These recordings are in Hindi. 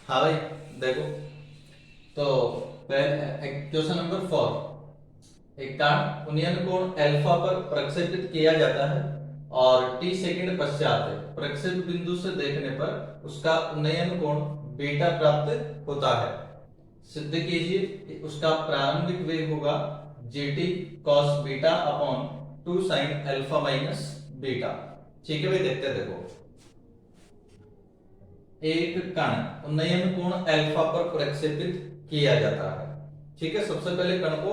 हाँ भाई, देखो तो क्वेश्चन नंबर 4। एक काट उन्नयन कोण अल्फा पर प्रक्षेपित किया जाता है और टी सेकंड पश्चात प्रक्षेप बिंदु से देखने पर उसका उन्नयन कोण बीटा प्राप्त होता है। सिद्ध कीजिए उसका प्रारंभिक वेग होगा GT cos beta upon 2 sine alpha minus beta. ठीक है भाई, देखते हैं। देखो, एक कण उन्नयन कोण अल्फा पर प्रक्षेपित किया जाता है। ठीक है, सबसे पहले कण को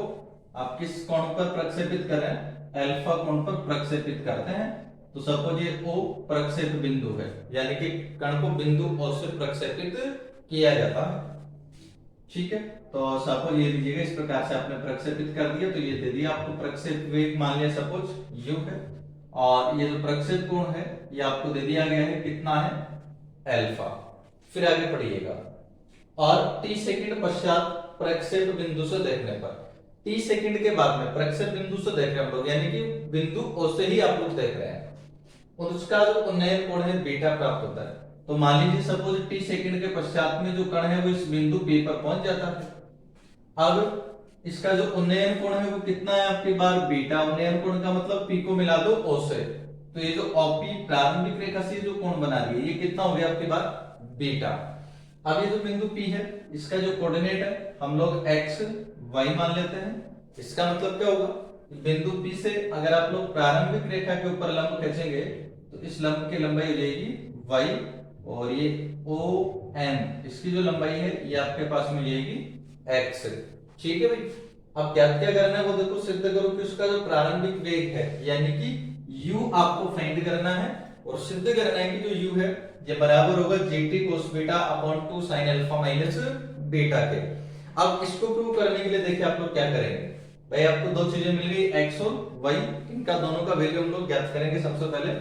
आप किस कोण पर प्रक्षेपित कर रहे हैं? अल्फा कोण पर प्रक्षेपित करते हैं। तो सपोज ये O प्रक्षेप बिंदु है, यानी कि कण को बिंदु O से प्रक्षेपित किया जाता है। ठीक है, तो सपोज ये लीजिएगा, इस प्रकार से आपने प्रक्षेपित कर दिया तो ये दे दिया आपको प्रक्षेप वेग, मान लिया सपोज u है। और ये जो प्रक्षेप कोण है ये आपको दे दिया गया है, कितना है? अल्फा। फिर आगे पढ़िएगा, और टी सेकंड पश्चात प्रक्षेप बिंदु से देखने पर, टी सेकंड के बाद में प्रक्षेप बिंदु से देख रहे हैं हम लोग, यानी कि बिंदु O से ही आप लोग देख रहे हैं, और उसका जो उन्नयन कोण है बीटा प्राप्त होता है। तो मान लीजिए सपोज टी सेकंड के पश्चात में जो कण है वो इस बिंदु P पर पहुंच जाता है। अब इसका जो उन्नयन कोण है वो कितना है आपके बार? बीटा। उन्नयन कोण का मतलब P को मिला दो O से, तो ये जो OP प्रारंभिक रेखा से जो कोण बना रही है ये कितना हो गया आपके बार? बीटा। अब ये जो बिंदु P है इसका जो कोऑर्डिनेट है हम लोग x y मान लेते हैं। इसका मतलब क्या होगा? बिंदु P से अगर आप लोग प्रारंभिक रेखा के ऊपर लंब खींचेंगे तो इस लंब की लंबाई हो जाएगी y, और ये ON इसकी जो लंबाई है ये आपके पास में जाएगी x। ठीक है भाई, अब क्या क्या करना है वो देखो, सिद्ध करो कि उसका जो प्रारंभिक वेग है यानी कि u आपको फाइंड करना है, और सिद्ध करना है कि जो u है ये बराबर होगा gt cos beta upon 2 sin alpha minus beta के। अब इसको प्रूव करने के लिए देखिए आप लोग क्या करेंगे भाई, आपको दो चीजें मिल गई x और y, इनका दोनों का वैल्यू हम लोग ज्ञात करेंगे। सबसे पहले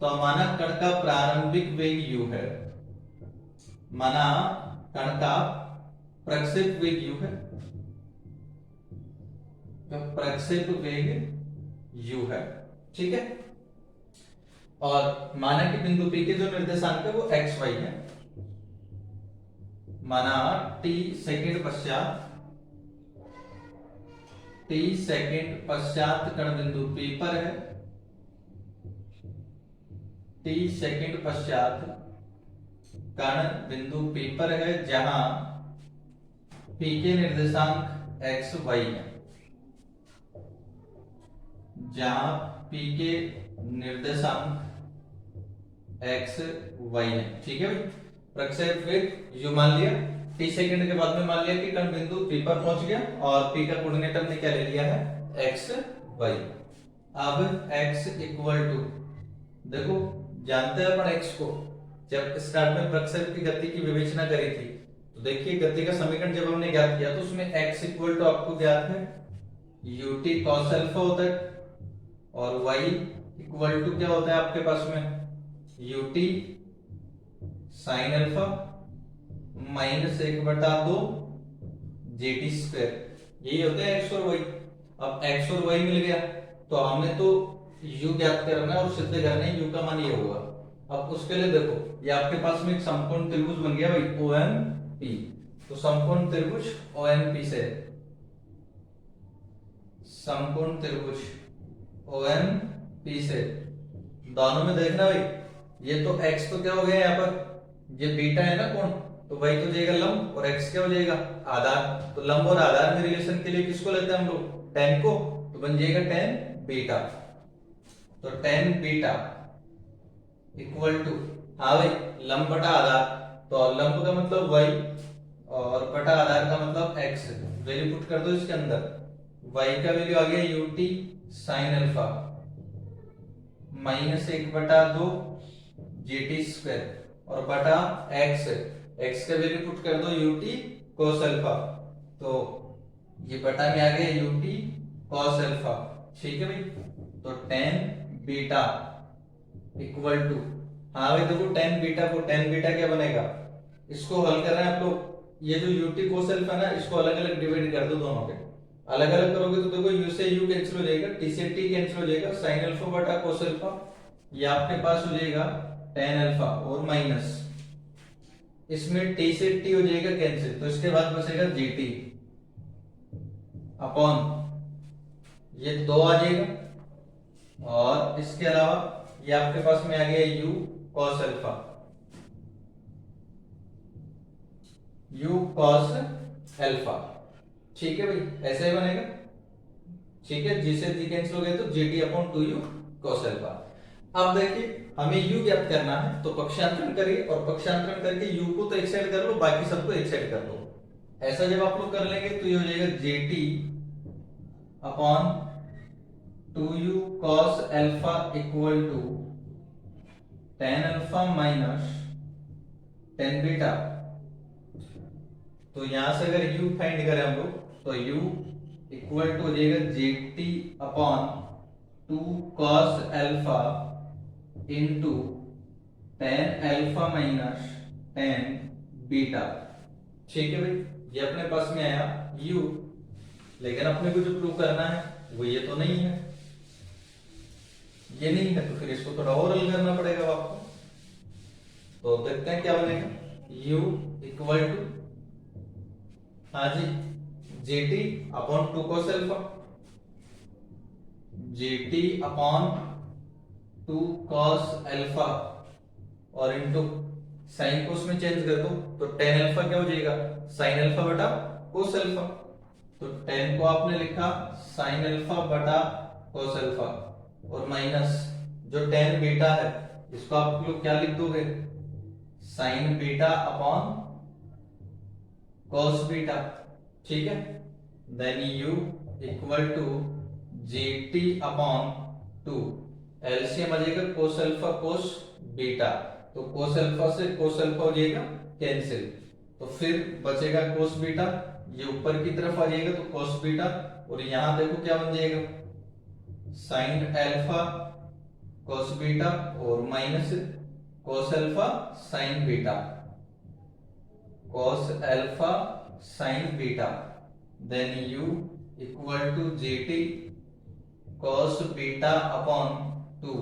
तो माना कण का प्रारंभिक वेग u है, माना कण का प्रक्षेप वेग u है, तो प्रक्षेप वेग u है। ठीक है, और माना कि बिंदु P के जो निर्देशांक है वो x y है। माना t सेकंड पश्चात कण बिंदु P पर है, t सेकंड पश्चात कण बिंदु P पर है जहां P के निर्देशांक x y है, जहां P के निर्देशांक x y है। ठीक है भाई, प्रक्षेप वेग u मान लिया, t सेकंड के बाद में मान लिया कि कण बिंदु P पर पहुंच गया, और P का कोऑर्डिनेट हमने क्या ले लिया है? x y। अब x इक्वल टू, देखो जानते हैं अपन x को, जब स्टार्ट में प्रक्षेप की गति की विवेचना करी थी तो देखिए गति का समीकरण जब हमने ज्ञात किया तो उसमें x इक्वल टू आपको ज्ञात है ut cos अल्फा होता है, और y इक्वल टू क्या होता है आपके पास में? ut sine alpha minus 1/2 gt square. यही होता है x और y। अब x और y मिल गया तो हमने तो u ज्ञात करना है और सिद्ध करना है, u का मान ये होगा। अब उसके लिए देखो ये आपके पास में एक समकोण त्रिभुज बन गया भाई OMP। तो समकोण त्रिभुज OMP से, समकोण त्रिभुज OMP से दोनों में देखना भाई, ये तो x तो क्या हो गया यहाँ पर? ये बीटा है ना कोण, तो y तो जाएगा लंब और x क्या हो जाएगा? आधार। तो लंब और आधार में रिलेशन के लिए किसको लेते हैं हम लोग? tan को, तो बन जाएगा tan बीटा। तो tan बीटा इक्वल टू, हाँ भाई, लंब बटा आधार, तो लंब का मतलब y और बटा आधार का मतलब x। वैल्यू पुट कर दो इसके अंदर, y का वैल्यू आ गया ut sine alpha minus 1/2 gt square, और बटा x, x का वैल्यू पुट कर दो ut cos अल्फा, तो ये बटा में आ गया ut cos अल्फा। ठीक है भाई, तो tan बीटा इक्वल टू, हाँ भाई देखो tan बीटा को, tan बीटा क्या बनेगा? इसको हल कर रहे हैं आप लोग, ये जो ut cos अल्फा ना इसको अलग अलग डिवाइड कर दो, दोनों के अलग अलग करोगे तो देखो u से u कैंसिल हो जाएगा, t से t कैंसिल हो जाएगा, sin अल्फा बटा cos अल्फा, ये आपके पास हो जाएगा tan अल्फा और माइनस इसमें टी से टी हो जाएगा कैंसिल, तो इसके बाद बचेगा जी टी अपॉन ये 2 आ जाएगा, और इसके अलावा ये आपके पास में आ गया you cos alpha, you cos alpha. ठीक है भाई, ऐसे ही बनेगा। ठीक है, जी से जी कैंसिल हो गया तो जी t upon 2u cos alpha. अब देखिए हमें u ज्ञात करना है, तो पक्षांतरण करिए और पक्षांतरण करके u को तो एक साइड कर लो, बाकी सबको एक साइड कर लो। ऐसा जब आप लोग कर लेंगे तो ये हो जाएगा gt upon 2u cos alpha equal to tan alpha minus tan beta. तो यहां से अगर u फाइंड करें हम लोग तो u इक्वल टू हो जाएगा gt upon 2 cos alpha into tan alpha minus tan beta. ठीक है भाई, ये अपने पास में आया u, लेकिन अपने को जो प्रूव करना है वो ये तो नहीं है, ये नहीं है, तो फिर इसको थोड़ा और हल करना पड़ेगा आपको। तो देखते हैं क्या बनेगा, u इक्वल टू हाँ जी g t upon 2 cos alpha, g t upon 2 cos alpha और इंटू साइन को उसमें चेंज कर दो तो tan अल्फा क्या हो जाएगा, साइन अल्फा बटा cos अल्फा। तो tan को आपने लिखा साइन अल्फा बटा cos अल्फा, और माइनस जो tan बीटा है इसको आप लोग क्या लिख दोगे, sine beta upon cos beta. ठीक है, then u equal to g t upon 2, LCM आ जाएगा cos अल्फा cos बीटा, तो cos अल्फा से cos अल्फा हो जाएगा कैंसिल, तो फिर बचेगा cos बीटा, ये ऊपर की तरफ आ जाएगा तो cos बीटा, और यहां देखो क्या बन जाएगा sin अल्फा cos बीटा और minus cos alpha sin beta, cos alpha sin beta, then u equal to g t cos beta upon 2।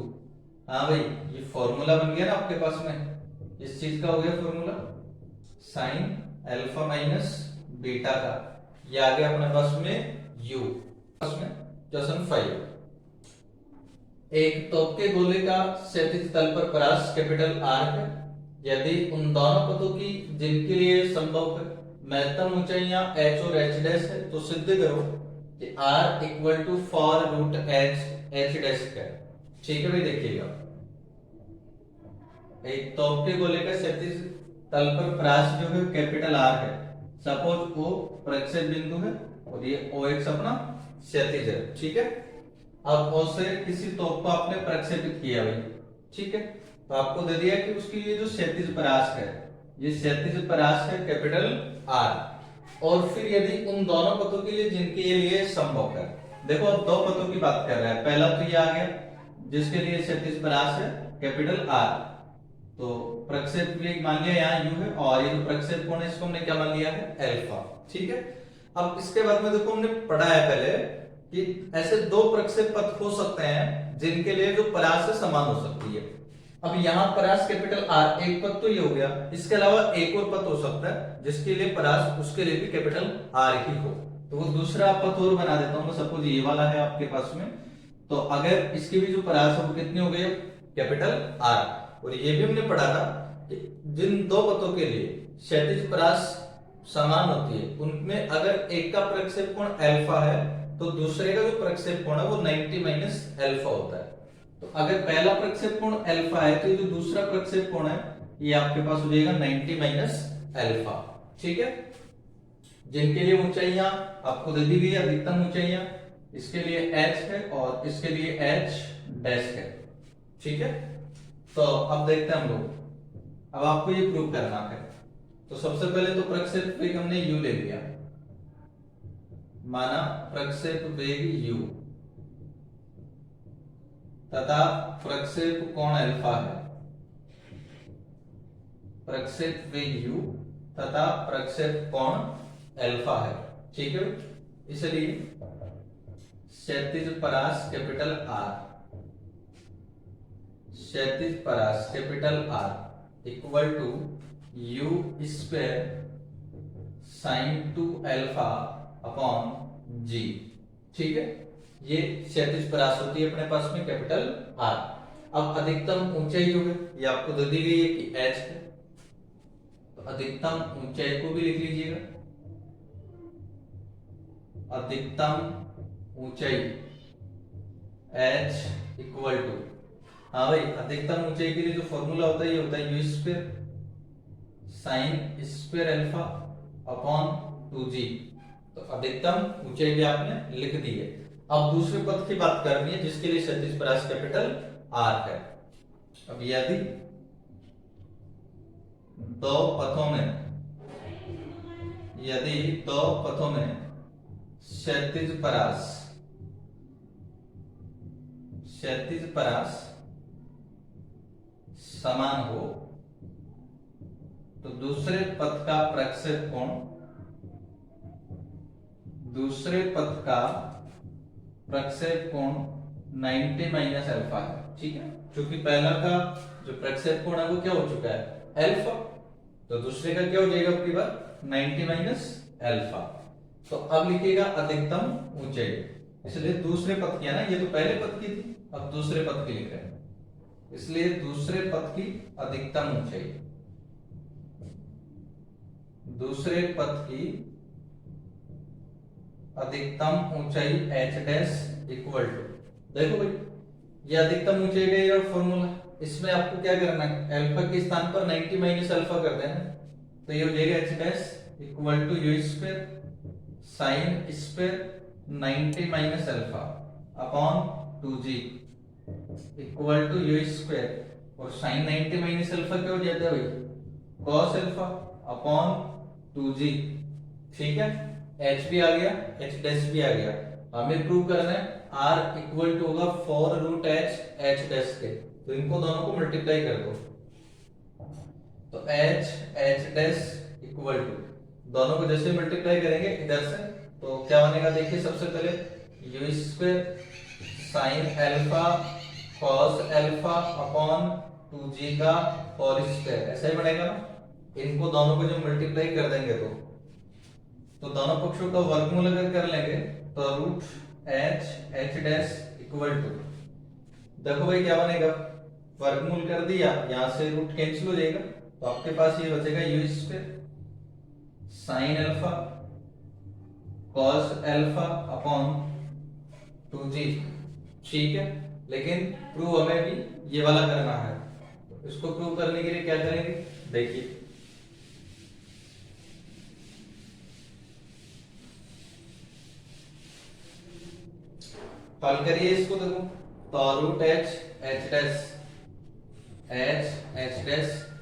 हाँ भाई, ये फॉर्मूला बन गया ना आपके पास में, इस चीज का हो गया formula sine alpha minus beta का, ये आ गया अपने पास में u। में क्वेश्चन 5, एक तोप के गोले का क्षैतिज तल पर परास कैपिटल R है, यदि उन दोनों पदों की जिनके लिए संभव है महत्तम ऊंचाइयां h और h डैश है, तो सिद्ध करो कि R equal to 4 root h dash है। ठीक है भाई, देखिएगा एक तोप के गोले का क्षैतिज तल पर परास जो है कैपिटल R है, सपोज O प्रक्षेप बिंदु है और ये OX अपना क्षैतिज है। ठीक है, अब O से किसी तोप को आपने प्रक्षेपित किया भाई। ठीक है, तो आपको दे दिया कि उसकी ये जो क्षैतिज परास है, ये क्षैतिज परास है कैपिटल R, और फिर यदि उन दोनों पदों के लिए जिनके लिए संभव है, देखो अब दो पदों की बात कर रहा है, पहला तो ये आ गया जिसके लिए क्षैतिज परास है कैपिटल R, तो प्रक्षेप वेग मान लिया यहाँ u है, और ये जो प्रक्षेप कोण है इसको हमने क्या मान लिया है अल्फा। ठीक है, अब इसके बाद में देखो हमने पढ़ा है पहले कि ऐसे दो प्रक्षेप पथ हो सकते हैं जिनके लिए जो परास है समान हो सकती है। अब यहाँ परास कैपिटल R, एक पद तो ये हो गया, इसके अलावा एक और पद हो सकता है जिसके लिए परास उसके लिए भी कैपिटल R ही हो, तो वो दूसरा पद और बना देता हूँ, सपोज ये वाला है आपके पास में, तो अगर इसकी भी जो परास है वो कितनी हो गई कैपिटल R। और ये भी हमने पढ़ा था कि जिन दो पथों के लिए क्षैतिज परास समान होती है उनमें अगर एक का प्रक्षेप कोण अल्फा है तो दूसरे का जो प्रक्षेप कोण है वो 90 माइनस अल्फा होता है। तो अगर पहला प्रक्षेप कोण अल्फा है तो ये जो दूसरा प्रक्षेप कोण है ये आपके पास हो जाएगा 90 माइनस अल्फा। ठीक है, जिनके लिए ऊंचाइयां आपको दे दी गई अधिकतम ऊंचाइयां, इसके लिए h है और इसके लिए h डैश है। ठीक है, तो अब देखते हैं हम लोग, अब आपको ये प्रूव करना है, तो सबसे पहले तो प्रक्षेप वेग हमने u ले लिया, माना प्रक्षेप वेग u तथा प्रक्षेप कोण अल्फा है, प्रक्षेप वेग u तथा प्रक्षेप कोण अल्फा है। ठीक है, इसलिए क्षैतिज परास कैपिटल R, क्षैतिज परास capital R equal to u square sine 2 alpha upon g. ठीक है, ये क्षैतिज परास होती है अपने पास में कैपिटल आर। अब अधिकतम ऊंचाई जो है ये आपको दे दी गई है कि एच है, तो अधिकतम ऊंचाई को भी लिख लीजिएगा। अधिकतम ऊंचाई h इक्वल टू, हाँ भाई, अधिकतम ऊंचाई के लिए जो फॉर्मूला होता है ये होता है you square sine square alpha upon 2g। तो अधिकतम ऊंचाई भी आपने लिख दी है। अब दूसरे पद की बात करनी है जिसके लिए क्षैतिज परास कैपिटल आर है। अब यदि दो पथों में क्षैतिज परास समान हो तो दूसरे पथ का प्रक्षेप कोण 90 माइनस अल्फा है। ठीक है, क्योंकि पहला का जो प्रक्षेप कोण है वो क्या हो चुका है अल्फा, तो दूसरे का क्या हो जाएगा आपकी बात 90 माइनस अल्फा। तो अब लिखिएगा अधिकतम ऊंचाई, इसलिए दूसरे पथ की है ना, ये तो पहले पथ की थी, अब दूसरे पथ की लिख रहे हैं, इसलिए दूसरे पथ की अधिकतम ऊंचाई, दूसरे पथ की अधिकतम ऊंचाई h डैश इक्वल टू, देखो भाई ये अधिकतम ऊंचाई का ये फॉर्मूला, इसमें आपको क्या करना है अल्फा के स्थान पर 90 माइनस अल्फा कर देना, तो ये हो जाएगा h dash equal to u square sine square 90 minus alpha upon 2g equal to u square, और साइन 90 माइनस अल्फा क्या हो जाता है भाई cos अल्फा अपॉन 2g। ठीक है, h भी आ गया, h डैश भी आ गया। हमें प्रूव करना है r इक्वल टू होगा 4 रूट h डैश के, तो इनको दोनों को मल्टीप्लाई कर दो, तो h डैश इक्वल टू, दोनों को जैसे मल्टीप्लाई करेंगे इधर से तो क्या बनेगा, देखिए सबसे पहले you square sine alpha cos alpha upon 2g का होल स्क्वायर, ऐसा ही बनेगा ना। इनको दोनों को जब मल्टीप्लाई कर देंगे तो दोनों पक्षों का वर्गमूल अगर कर लेंगे तो root h dash equal to, देखो भाई क्या बनेगा, वर्गमूल कर दिया, यहां से रूट कैंसिल हो जाएगा, तो आपके पास ये बचेगा you square sine alpha cos alpha upon 2g। ठीक है, लेकिन प्रूव हमें भी ये वाला करना है, तो इसको प्रूव करने के लिए क्या करेंगे, देखिए हल करिए इसको, देखो तो root h dash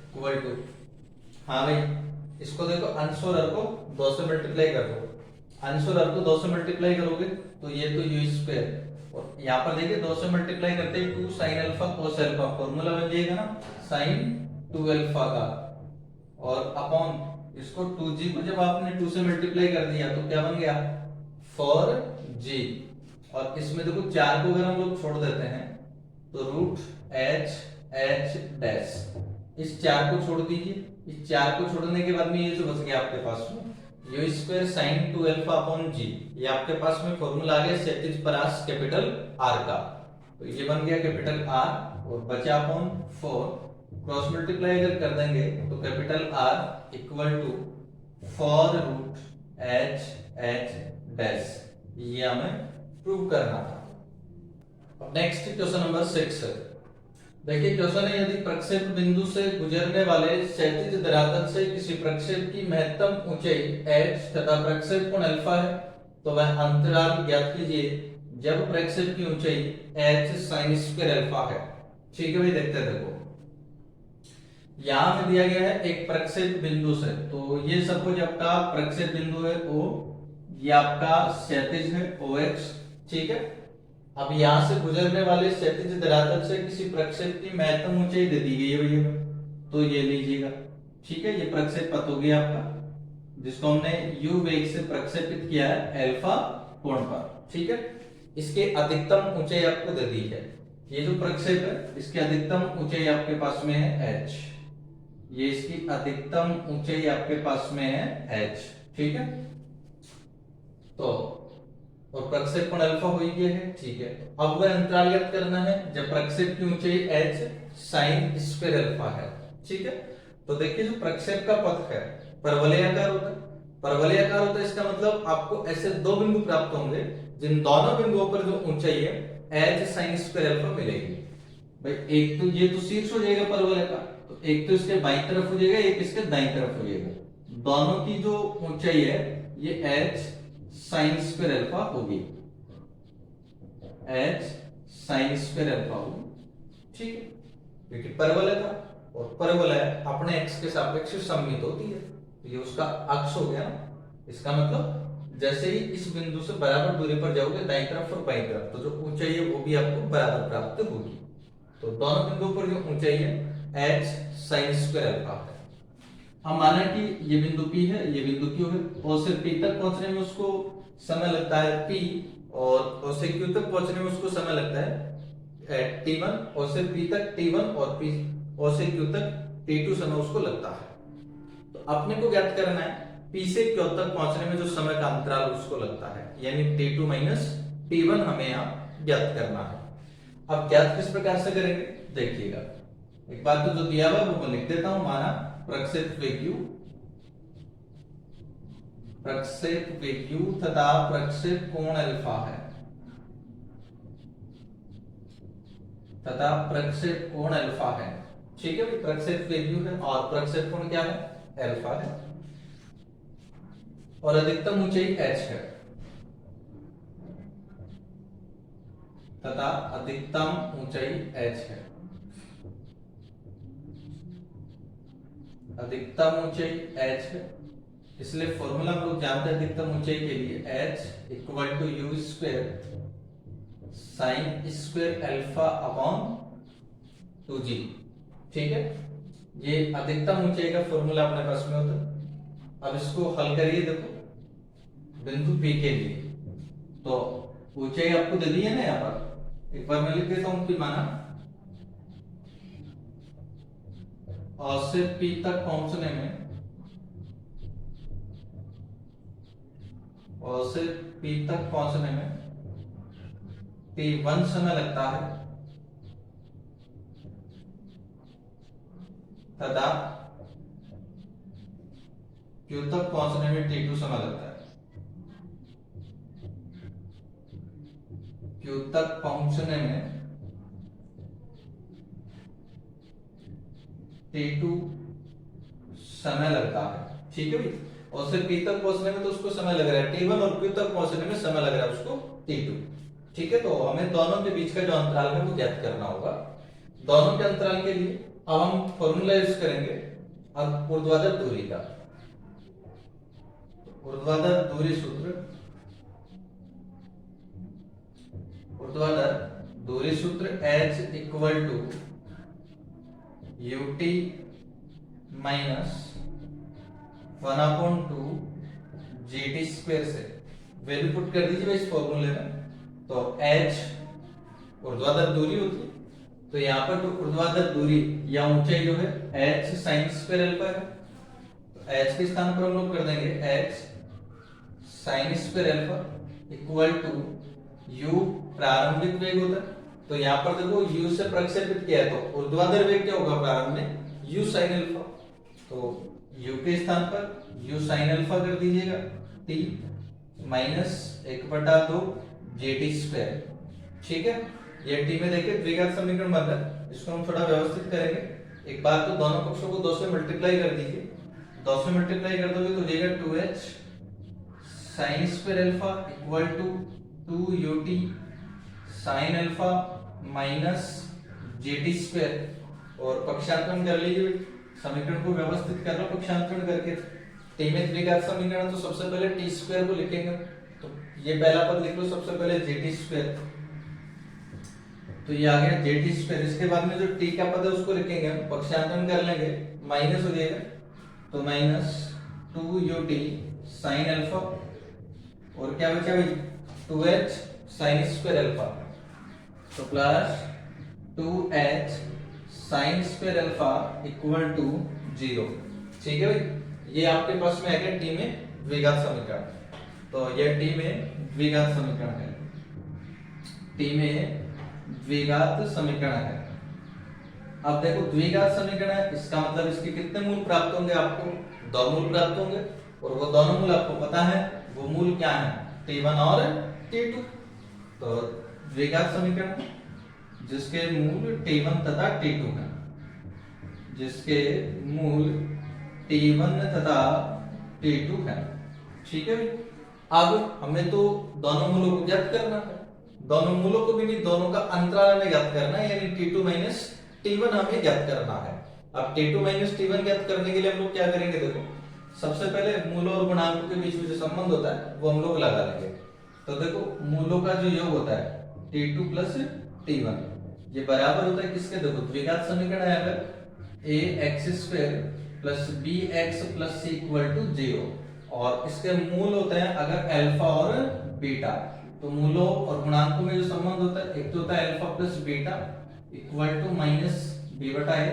equal to, हाँ भाई इसको देखो अंश और हर को 2 से मल्टीप्लाई कर दो, अंश और हर को 2 से मल्टीप्लाई करोगे तो ये तो यू स्क्वायर, और यहाँ पर देखिए 2 से मल्टीप्लाई करते हैं 2 sine alpha cos alpha, formula बन जाएगा ना साइन 2 अल्फा का, और अपॉन इसको 2g को जब आपने 2 से मल्टीप्लाई कर दिया तो क्या बन गया 4g, और इसमें देखो 4 को अगर हम लोग छोड़ देते हैं तो रूट h डैश, इस 4 को छोड़ दीजिए, इस 4 को छोड़ने के बाद में ये जो बच गया आपके पास में u square sine 2 alpha upon g, ये आपके पास में फॉर्मूला आ गया क्षैतिज परास कैपिटल आर का, तो ये बन गया कैपिटल आर, और बचा अपॉन 4, क्रॉस मल्टीप्लाई अगर कर देंगे तो capital R equal to 4 root h dash, ये हमें प्रूव करना था। नेक्स्ट क्वेश्चन नंबर 6, देखिए क्वेश्चन है यदि प्रक्षेप बिंदु से गुजरने वाले क्षैतिज धरातल से किसी प्रक्षेप की महत्तम ऊंचाई h तथा प्रक्षेप कोण अल्फा है तो वह अंतराल ज्ञात कीजिए जब प्रक्षेप की ऊंचाई h sin स्क्वायर अल्फा है। ठीक है भाई, देखते हैं, देखो यहां में दिया गया है एक प्रक्षेप बिंदु से, तो ये सपोज आपका प्रक्षेप बिंदु है O, ये आपका क्षैतिज है OX। ठीक है, अब यहां से गुजरने वाले क्षैतिज धरातल से किसी प्रक्षेप की महत्तम ऊंचाई दे दी गई है भैया, तो ये लीजिएगा। ठीक है, ये प्रक्षेप पथ हो गया आपका जिसको हमने u वेग से प्रक्षेपित किया है अल्फा कोण पर। ठीक है, इसके अधिकतम ऊंचाई आपको दे दी है, ये जो प्रक्षेप है इसकी अधिकतम ऊंचाई आपके पास में है h। ये इसकी अधिकतम ऊंचाई आपके पास में है h, ठीक है। तो और प्रक्षेपण अल्फा हो ही गया है, ठीक है। अब वह अंतराल ज्ञात करना है जब प्रक्षेप की ऊंचाई h sin स्क्वायर अल्फा है, ठीक है। तो देखिए जो प्रक्षेप का पथ है परवलयाकार होता है, परवलयाकार होता है, इसका मतलब आपको ऐसे दो बिंदु प्राप्त होंगे जिन दोनों बिंदुओं पर जो ऊंचाई है h sin स्क्वायर अल्फा मिलेगी। भाई एक तो ये तो शीर्ष हो जाएगा परवलय का, तो एक तो इसके बाईं तरफ हो जाएगा, एक इसके दाईं तरफ हो जाएगा। दोनों की जो ऊंचाई है ये h sin स्क्वायर अल्फा होगी, h sin स्क्वायर अल्फा होगी, ठीक है। क्योंकि परवलय का और परवलय अपने x के सापेक्ष सममित होती है, तो ये उसका अक्ष हो गया ना। इसका मतलब जैसे ही इस बिंदु से बराबर दूरी पर जाओगे दाईं तरफ और बाईं तरफ, तो जो ऊंचाई है वो भी आपको बराबर प्राप्त होगी। तो दोनों बिंदुओं पर जो ऊंचाई है h sin स्क्वायर अल्फा है। हम माना कि ये बिंदु P है, ये बिंदु Q है, और से P तक पहुंचने में उसको समय लगता है P, और से Q तक पहुंचने में उसको समय लगता है T1, और से P तक T1 और P और से Q तक T2 समय उसको लगता है। तो अपने को ज्ञात करना है P से Q तक पहुंचने में जो समय का अंतराल उसको लगता है, यानी T2 माइनस T1 हमें यहाँ ज्ञात करना है। अब ज्ञात किस प्रकार से करेंगे देखिएगा, एक बात तो जो दिया हुआ वो लिख देता हूं। माना प्रक्षेप वेग u तथा प्रक्षेप कोण अल्फा है, तथा प्रक्षेप कोण अल्फा है, ठीक है। प्रक्षेप वेग u है और प्रक्षेप कोण क्या है, अल्फा है, और अधिकतम ऊंचाई h है, तथा अधिकतम ऊंचाई h है, अधिकतम ऊंचाई h है। इसलिए फॉर्मूला हम लोग जानते हैं अधिकतम ऊंचाई के लिए, h equal to u square sine square alpha upon 2g, ठीक है। ये अधिकतम ऊंचाई का फॉर्मूला अपने पास में होता है। अब इसको हल करिए, देखो बिंदु P के लिए तो ऊंचाई आपको दे दी है ना, यहाँ पर एक बार मैं लिख देता हूं कि माना और से P तक पहुंचने में, और से P तक पहुंचने में T1 समय लगता है, तथा Q तक पहुंचने में T2 समय लगता है। Q तक पहुंचने में T2 समय लगता है, ठीक है भाई। और से P तक पहुंचने में तो उसको समय लग रहा है T1, और Q तक पहुंचने में समय लग रहा है उसको T2, ठीक है। तो हमें दोनों के बीच का जो अंतराल है वो ज्ञात करना होगा। दोनों के अंतराल के लिए अब हम फॉर्मूला यूज करेंगे अब ऊर्ध्वाधर दूरी का। ऊर्ध्वाधर दूरी सूत्र, ऊर्ध्वाधर दूरी सूत्र h equal to ut minus 1/2 gt square से वैल्यू पुट कर दीजिए इस फॉर्मूले में। तो h ऊर्ध्वाधर दूरी होती है, तो यहाँ पर तो ऊर्ध्वाधर दूरी या ऊंचाई जो है h sin स्क्वायर अल्फा है, तो h के स्थान पर हम लोग कर देंगे h sin square alpha equal to u प्रारंभिक वेग होता है। तो यहाँ पर देखो u से प्रक्षेपित किया है, तो ऊर्ध्वाधर वेग क्या होगा प्रारंभ में u sin अल्फा, तो u के स्थान पर u sin अल्फा कर दीजिएगा t माइनस 1/2 gt स्क्वायर, ठीक है। ये t में देखिए द्विघात समीकरण बन रहा है, इसको हम थोड़ा व्यवस्थित करेंगे। एक बार तो दोनों पक्षों को 2 से मल्टीप्लाई कर दीजिए, 2 से मल्टीप्लाई कर दोगे तो देगा 2h sin square alpha equal to 2ut sin alpha minus gt square, और पक्षांतरण कर लीजिए, समीकरण को व्यवस्थित कर लो पक्षांतरण करके। t में द्विघात समीकरण तो सबसे पहले t स्क्वायर को लिखेंगे, तो ये पहला पद लिख लो सबसे पहले gt स्क्वायर, तो ये आ गया gt स्क्वायर। इसके बाद में जो t का पद है उसको लिखेंगे हम, पक्षांतरण कर लेंगे, माइनस हो जाएगा, तो माइनस 2ut sin अल्फा, और क्या बचा भाई 2h sin स्क्वायर अल्फा, तो plus 2h sin square alpha equal to zero. ठीक है भाई, ये आपके पास में है टी में द्विघात समीकरण। तो ये टी में द्विघात समीकरण है, टी में द्विघात समीकरण है। अब देखो द्विघात समीकरण है, इसका मतलब इसके कितने मूल प्राप्त होंगे आपको? दो मूल प्राप्त होंगे, और वो दोनों मूल आपको पता है, वो मूल क्या है? T1 और T2। तो द्विघात समीकरण जिसके मूल T1 तथा T2 हैं, जिसके मूल T1 तथा T2 है। ठीक है, अब हमें तो दोनों मूलों को ज्ञात करना है, दोनों मूलों को भी नहीं, दोनों का अंतराल हमें ज्ञात करना है, यानी T2 माइनस T1 हमें ज्ञात करना है। अब T2 माइनस T1 ज्ञात करने के लिए हम लोग क्या करेंगे? देखो, सबसे पहले मूलों और गुणांकों के बीच में जो संबंध होता है वो हम लोग लगा लेंगे। तो देखो, मूलों का जो योग होता है T2 प्लस T1, ये बराबर होता है किसके? देखो, द्विघात समीकरण है अगर ax² plus bx plus c equal to 0, और इसके मूल होते हैं अगर अल्फा और बीटा। तो मूलों और गुणांकों में जो संबंध होता है, एक तो होता है alpha plus beta equal to minus b बटा a,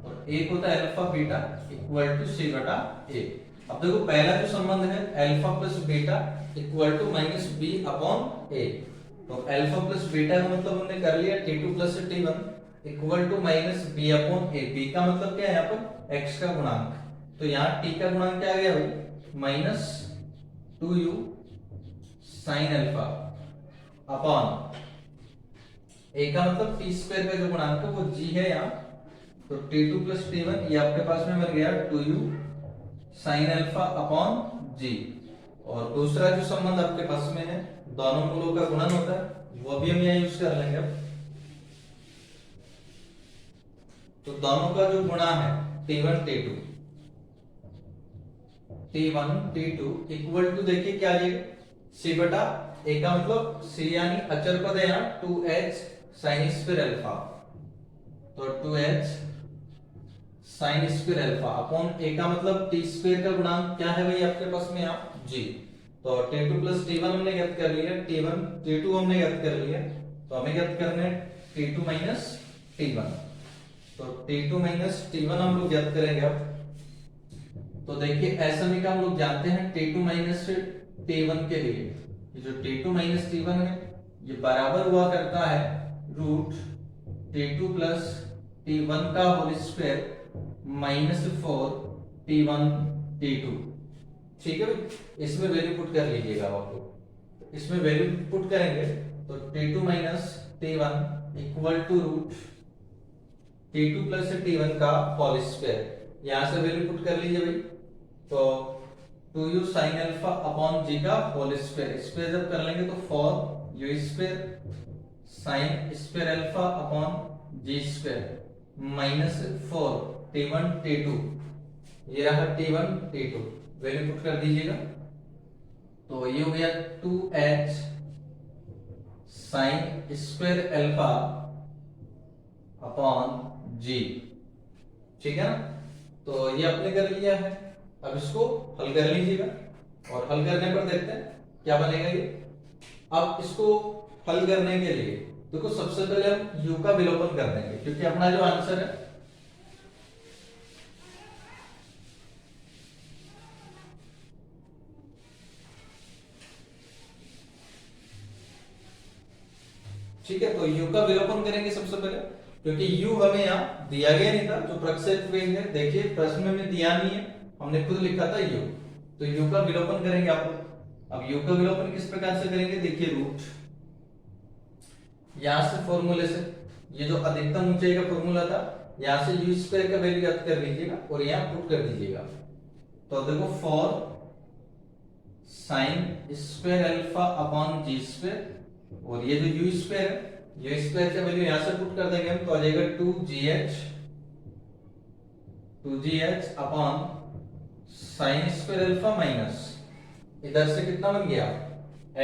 और एक होता है alpha beta equal to c बटा a। अब देखो, पहला जो संबंध है alpha plus beta equal to minus b upon a, तो अल्फा प्लस बीटा का मतलब हमने कर लिया T2 plus T1 equal to minus b upon a। b का मतलब क्या है यहाँ पर? x का गुणांक। तो यहाँ t का गुणांक क्या आ गया भाई? Minus 2u sine alpha upon a का मतलब t स्क्वायर का जो गुणांक है वो g है यहाँ। तो T2 प्लस T1 ये आपके पास में बन गया 2u sine alpha upon g, और दूसरा जो संबंध आपके पास में है दोनों मूलों का गुणन होता है, वो भी हम यहाँ यूज कर लेंगे। अब तो दोनों का जो गुणा है T1 T2 इक्वल टू, देखिए क्या आ जाएगा? c बटा a का मतलब c यानी अचर पद है यहाँ 2h साइन स्क्वायर अल्फा, तो 2h sign square alpha upon a का मतलब t स्क्वायर का गुणांक क्या है भाई आपके पास में यहाँ? g। तो T2 प्लस T1 हमने ज्ञात कर लिया, T2 हमने ज्ञात कर लिया, तो हमें ज्ञात करना है T2 माइनस T1। तो T2 माइनस T1 हम लोग ज्ञात करेंगे। अब तो देखिए, ऐसा भी का हम लोग जानते हैं T2 माइनस T1 के लिए, ये जो T2 माइनस T1 है ये बराबर हुआ करता है रूट T2 प्लस T1 का whole square minus 4 T1 T2। ठीक है भाई, इसमें वैल्यू पुट कर लीजिएगा आप लोग, इसमें वैल्यू पुट करेंगे तो T2 minus T1 equal to root T2 plus T1 का होल स्क्वायर, यहां से वैल्यू पुट कर लीजिए भाई। तो 2u sine alpha upon g का होल स्क्वायर, स्क्वायर जब कर लेंगे तो 4u square sine square alpha upon g square minus 4 T1 T2, ये रहा T1 T2, वैल्यू पुट कर दीजिएगा। तो ये हो गया 2h sign square alpha upon g। ठीक है ना? तो ये आपने कर लिया है, अब इसको हल कर लीजिएगा, और हल करने पर देखते हैं क्या बनेगा ये। अब इसको हल करने के लिए देखो, सबसे पहले हम u का विलोपन कर देंगे, क्योंकि अपना जो आंसर है ठीक है, तो u का विलोपन करेंगे सबसे पहले, क्योंकि u हमें यहाँ दिया गया नहीं था, जो प्रक्षेप वेग है देखिए प्रश्न में दिया नहीं है, हमने खुद लिखा था u। तो u का विलोपन करेंगे आप लोग। अब u का विलोपन किस प्रकार से करेंगे? देखिए, रूट यहां से फॉर्मूले से, ये जो अधिकतम ऊंचाई का फॉर्मूला था, यहां से u स्क्वायर का वैल्यू याद कर लीजिएगा और यहाँ पुट कर दीजिएगा। तो देखो 4 sign square alpha upon g square, और ये जो u स्क्वायर है, u स्क्वायर का वैल्यू यहां से पुट कर देंगे हम, तो आ जाएगा 2gh upon sine square alpha minus, इधर से कितना बन गया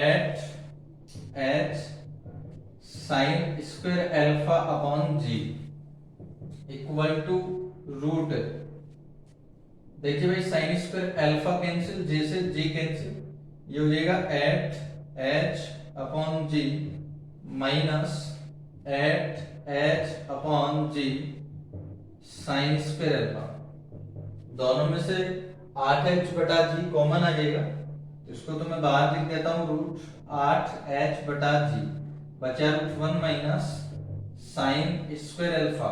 8h sine square alpha upon g equal to root, देखिए भाई sine square alpha cancel, j से g कैंसिल, ये हो जाएगा 8h upon g minus 8h upon g sine square alpha. दोनों में से 8h बटा जी कॉमन आ जाएगा, इसको तो मैं बाहर लिख देता हूँ, रूट 8h बटा जी बचा root 1 minus sine square alpha.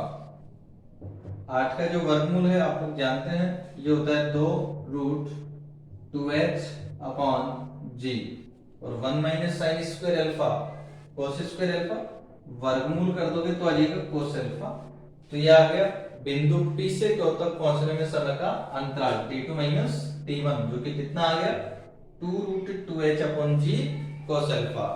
8 का जो वर्गमूल है आप लोग जानते हैं ये होता है 2 रूट 2h अपॉन जी, और 1 minus sine square alpha cos square alpha, वर्गमूल कर दोगे तो आ जाएगा कोस अल्फा। तो ये आ गया बिंदु P से Q तक पहुंचने में समय का अंतराल t2 माइनस t1, जो कि कितना आ गया 2 रूट 2h अपॉन जी कोस अल्फा।